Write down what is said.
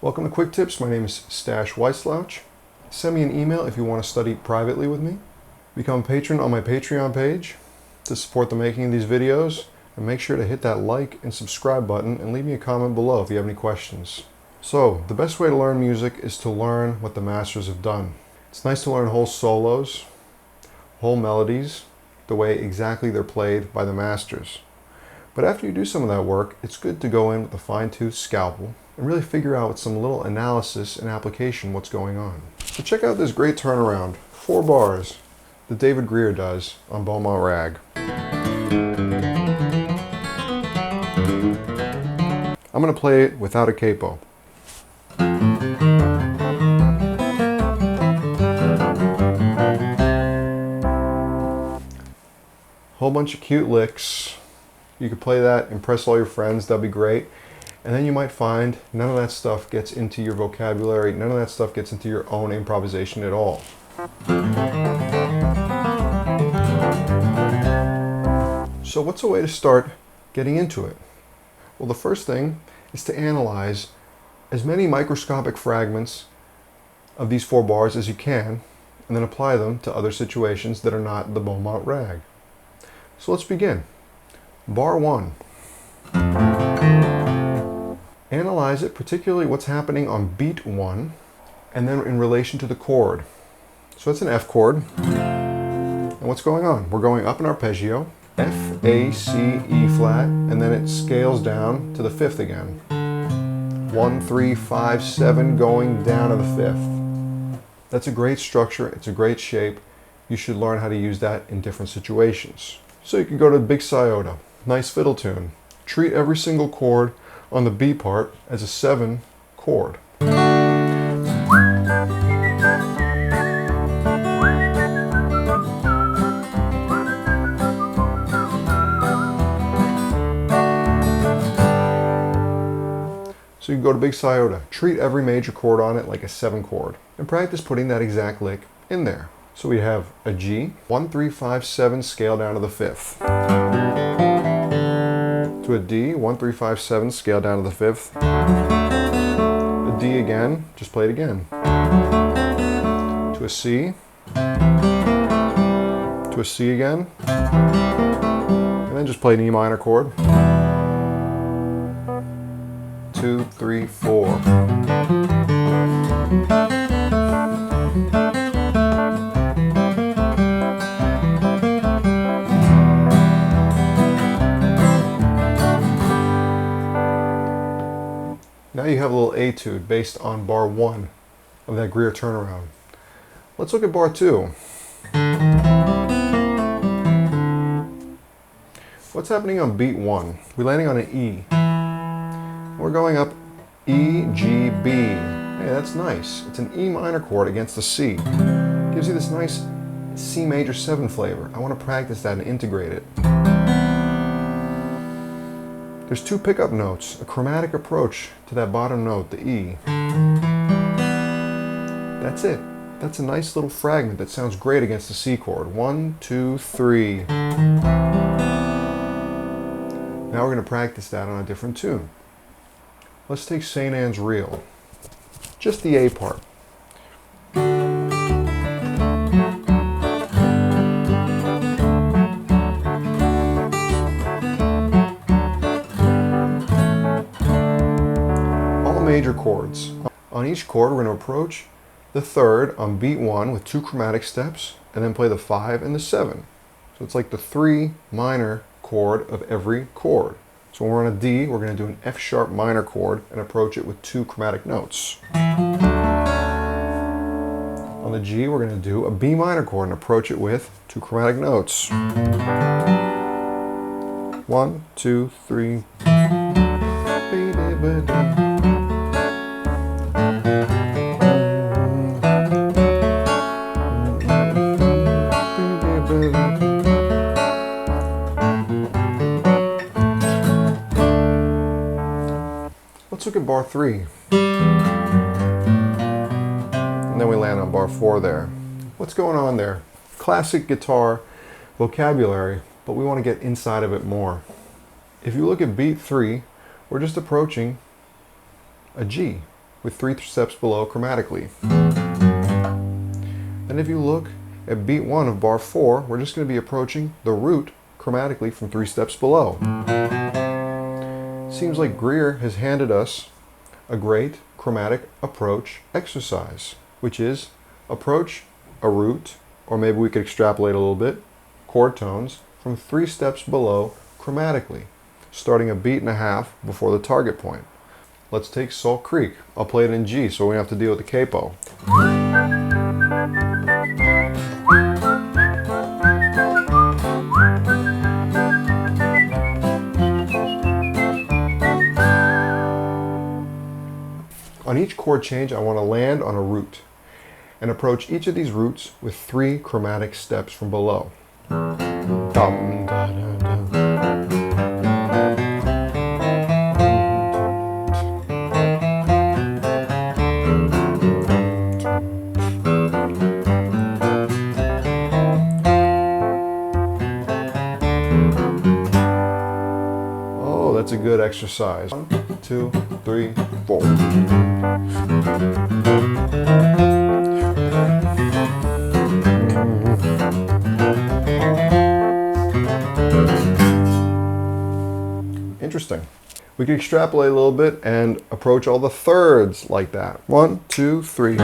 Welcome to Quick Tips. My name is Stash Wyslouch. Send me an email if you want to study privately with me. Become a patron on my Patreon page to support the making of these videos. And make sure to hit that like and subscribe button and leave me a comment below if you have any questions. So, the best way to learn music is to learn what the masters have done. It's nice to learn whole solos, whole melodies, the way exactly they're played by the masters. But after you do some of that work, it's good to go in with a fine-tooth scalpel and really figure out with some little analysis and application what's going on. So check out this great turnaround, 4 bars, that David Grier does on Beaumont rag. I'm going to play it without a capo. Whole bunch of cute licks. You could play that, impress all your friends, that'd be great. And then you might find none of that stuff gets into your vocabulary, none of that stuff gets into your own improvisation at all. So what's a way to start getting into it? Well, the first thing is to analyze as many microscopic fragments of these 4 bars as you can, and then apply them to other situations that are not the Beaumont rag. So let's begin. Bar 1. Analyze it, particularly what's happening on beat 1, and then in relation to the chord. So it's an F chord. And what's going on? We're going up an arpeggio, F, A, C, E flat, and then it scales down to the 5th again. 1, 3, 5, 7, going down to the 5th. That's a great structure, it's a great shape. You should learn how to use that in different situations. So you can go to Big Iota, nice fiddle tune. Treat every single chord on the B part as a 7 chord. So you can go to Big Iota, treat every major chord on it like a 7 chord, and practice putting that exact lick in there. So we have a G, 1, 3, 5, 7, scale down to the 5th. To a D, 1, 3, 5, 7, scale down to the 5th. A D again, just play it again. To a C. To a C again. And then just play an E minor chord. 2, 3, 4. Now you have a little etude based on bar 1 of that Grier turnaround. Let's look at bar 2. What's happening on beat 1? We're landing on an E. We're going up E, G, B. Hey, that's nice. It's an E minor chord against the C. Gives you this nice C major 7 flavor. I want to practice that and integrate it. There's 2 pickup notes, a chromatic approach to that bottom note, the E. That's it. That's a nice little fragment that sounds great against the C chord. 1, 2, 3. Now we're going to practice that on a different tune. Let's take St. Anne's Reel. Just the A part. Major chords. On each chord we're going to approach the 3rd on beat 1 with 2 chromatic steps and then play the 5 and the 7. So it's like the 3 minor chord of every chord. So when we're on a D, we're going to do an F sharp minor chord and approach it with 2 chromatic notes. On the G, we're going to do a B minor chord and approach it with 2 chromatic notes. 1, 2, 3. Let's look at bar 3. And then we land on bar 4 there. What's going on there? Classic guitar vocabulary, but we want to get inside of it more. If you look at beat 3, we're just approaching a G. with 3 steps below chromatically. And if you look at beat 1 of bar 4, we're just going to be approaching the root chromatically from 3 steps below. Seems like Grier has handed us a great chromatic approach exercise, which is approach a root, or maybe we could extrapolate a little bit, chord tones from 3 steps below chromatically, starting a beat and a half before the target point. Let's take Salt Creek. I'll play it in G so we don't have to deal with the capo. On each chord change, I want to land on a root and approach each of these roots with 3 chromatic steps from below. Dum, da, da, da. Oh, that's a good exercise. 1, 2, 3, 4. Interesting. We can extrapolate a little bit and approach all the thirds like that. 1, 2, 3.